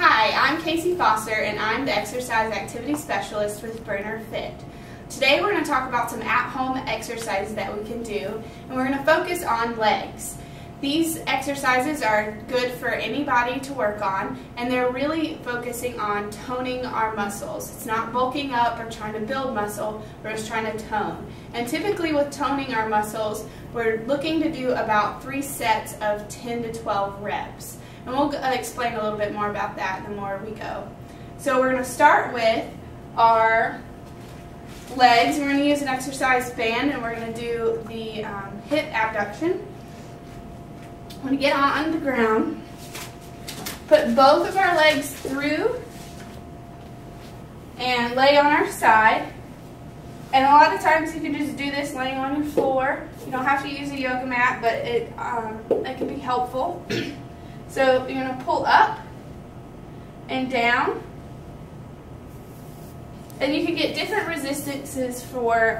Hi, I'm Casey Foster and I'm the Exercise Activity Specialist with Brenner Fit. Today we're going to talk about some at-home exercises that we can do, and we're going to focus on legs. These exercises are good for anybody to work on, and they're really focusing on toning our muscles. It's not bulking up or trying to build muscle, we're just trying to tone. And typically with toning our muscles, we're looking to do about 3 sets of 10 to 12 reps. And we'll explain a little bit more about that the more we go. So we're going to start with our legs. We're going to use an exercise band, and we're going to do the hip abduction. We're going to get on the ground, put both of our legs through, and lay on our side. And a lot of times you can just do this laying on your floor. You don't have to use a yoga mat, but it can be helpful. So you're going to pull up and down. And you can get different resistances for,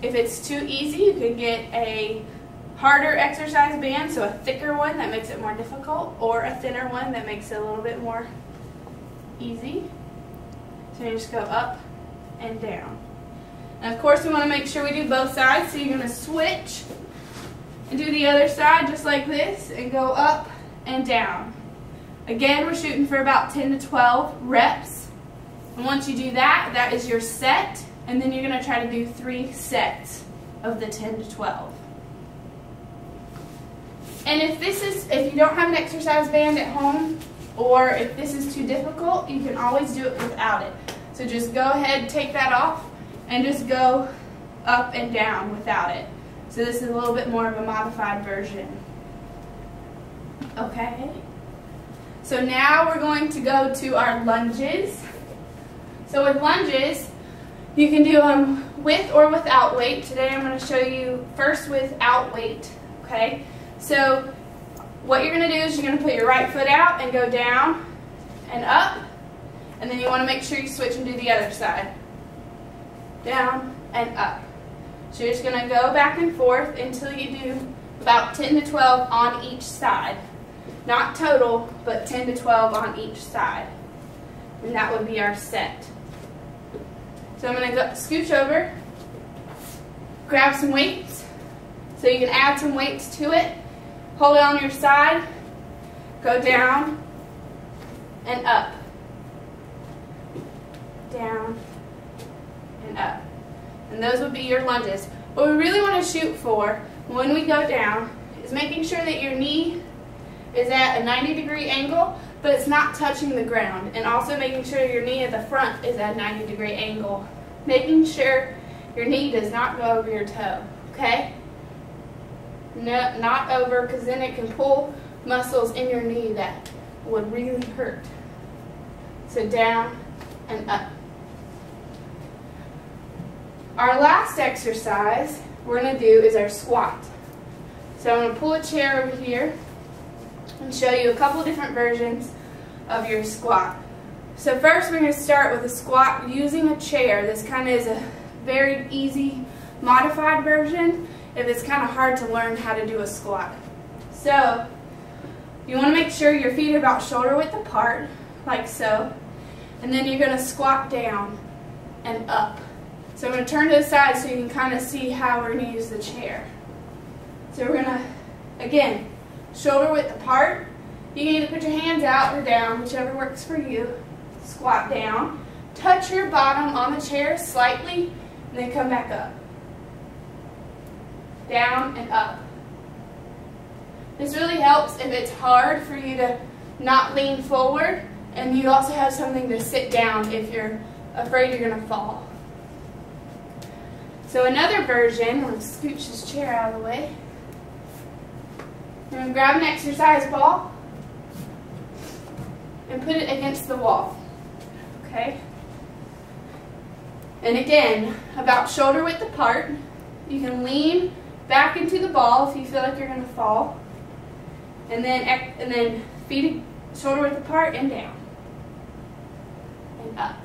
if it's too easy, you can get a harder exercise band, so a thicker one that makes it more difficult, or a thinner one that makes it a little bit more easy. So you just go up and down. And of course we want to make sure we do both sides, so you're going to switch and do the other side just like this and go up and down. Again, we're shooting for about 10 to 12 reps. And once you do that, that is your set, and then you're going to try to do 3 sets of the 10 to 12. And if you don't have an exercise band at home, or if this is too difficult, you can always do it without it. So just go ahead, take that off, and just go up and down without it. So this is a little bit more of a modified version. Okay. So now we're going to go to our lunges. So with lunges, you can do them with or without weight. Today I'm going to show you first without weight. Okay. So what you're going to do is you're going to put your right foot out and go down and up. And then you want to make sure you switch and do the other side. Down and up. So you're just going to go back and forth until you do about 10 to 12 on each side. Not total, but 10 to 12 on each side. And that would be our set. So I'm going to go scooch over, grab some weights. So you can add some weights to it. Hold it on your side, go down and up. Down and up. And those would be your lunges. What we really want to shoot for when we go down is making sure that your knee is at a 90-degree angle, but it's not touching the ground. And also making sure your knee at the front is at a 90-degree angle. Making sure your knee does not go over your toe, okay? No, not over, because then it can pull muscles in your knee that would really hurt. So down and up. Our last exercise we're going to do is our squat. So I'm going to pull a chair over here and show you a couple different versions of your squat. So first we're going to start with a squat using a chair. This kind of is a very easy modified version if it's kind of hard to learn how to do a squat. So you want to make sure your feet are about shoulder width apart, like so, and then you're going to squat down and up. So I'm going to turn to the side so you can kind of see how we're going to use the chair. So we're going to, again, shoulder width apart. You can either put your hands out or down, whichever works for you. Squat down. Touch your bottom on the chair slightly, and then come back up. Down and up. This really helps if it's hard for you to not lean forward, and you also have something to sit down if you're afraid you're going to fall. So another version, I'm going to scooch this chair out of the way. You're going to grab an exercise ball and put it against the wall. Okay? And again, about shoulder width apart. You can lean back into the ball if you feel like you're going to fall. And then feet shoulder width apart and down. And up.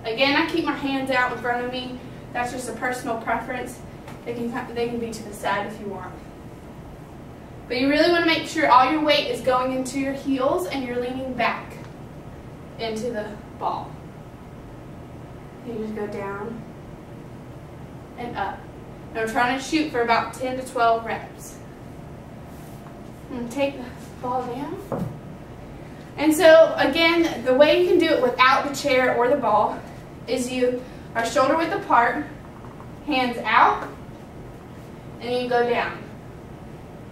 Again, I keep my hands out in front of me. That's just a personal preference. They can be to the side if you want. But you really want to make sure all your weight is going into your heels and you're leaning back into the ball. You just go down and up. And I'm trying to shoot for about 10 to 12 reps. And take the ball down. And so again, the way you can do it without the chair or the ball is you are shoulder width apart, hands out, and you go down.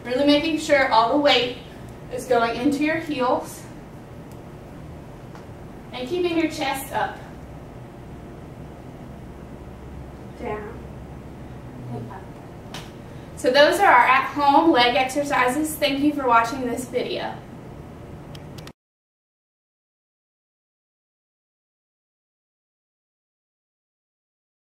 Really making sure all the weight is going into your heels and keeping your chest up. Down and up. So those are our at-home leg exercises. Thank you for watching this video.